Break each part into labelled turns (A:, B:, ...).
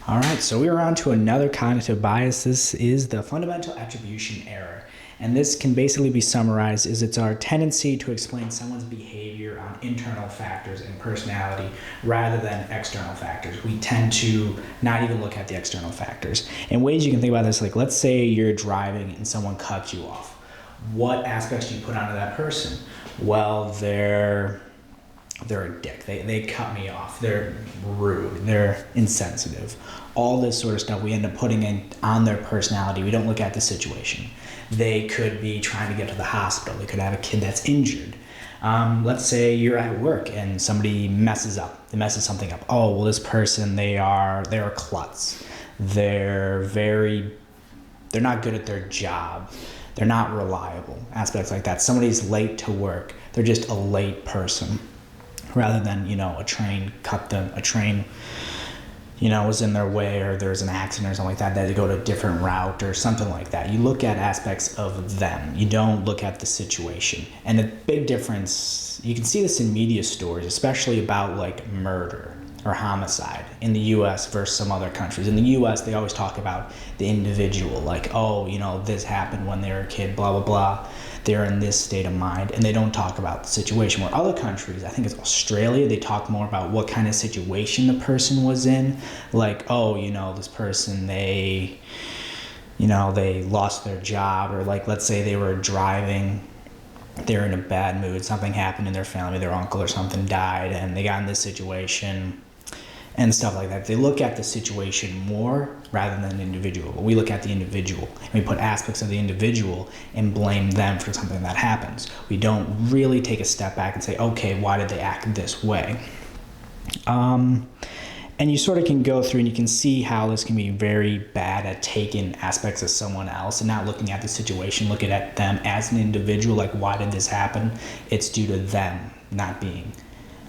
A: All right, so we're on to another cognitive bias. This is the fundamental attribution error. And this can basically be summarized as it's our tendency to explain someone's behavior on internal factors and personality rather than external factors. We tend to not even look at the external factors. And ways you can think about this, like let's say you're driving and someone cuts you off. What aspects do you put onto that person? Well, they're a dick. They cut me off. They're rude. They're insensitive. All this sort of stuff we end up putting in on their personality. We don't look at the situation. They could be trying to get to the hospital. They could have a kid that's injured. Let's say you're at work and somebody messes up. They messes something up. Oh, well, this person, they're a klutz. They're not good at their job. They're not reliable. Aspects like that. Somebody's late to work. They're just a late person. Rather than, a train cut them, a train, was in their way, or there's an accident or something like that, they go to a different route or something like that. You look at aspects of them. You don't look at the situation. And the big difference, you can see this in media stories, especially about like murder or homicide in the U.S. versus some other countries. In the U.S., they always talk about the individual, like, this happened when they were a kid, blah, blah, blah. They're in this state of mind, and they don't talk about the situation. Where other countries, I think it's Australia, they talk more about what kind of situation the person was in. Like, this person, they lost their job, or like, let's say they were driving, they're in a bad mood, something happened in their family, their uncle or something died, and they got in this situation, and stuff like that. They look at the situation more rather than the individual. We look at the individual, and we put aspects of the individual and blame them for something that happens. We don't really take a step back and say, okay, why did they act this way? And you sort of can go through and you can see how this can be very bad at taking aspects of someone else and not looking at the situation, looking at them as an individual, like, why did this happen? It's due to them not being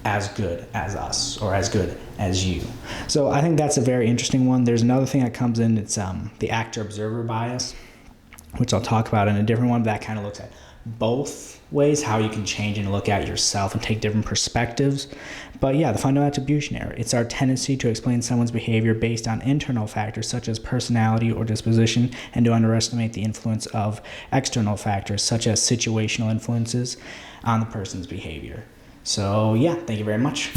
A: as good as us or as good as you. So I think that's a very interesting one. There's another thing that comes in. It's the actor-observer bias, which I'll talk about in a different one. But that kind of looks at both ways, how you can change and look at yourself and take different perspectives. But yeah, the fundamental attribution error. It's our tendency to explain someone's behavior based on internal factors such as personality or disposition, and to underestimate the influence of external factors such as situational influences on the person's behavior. So yeah, thank you very much.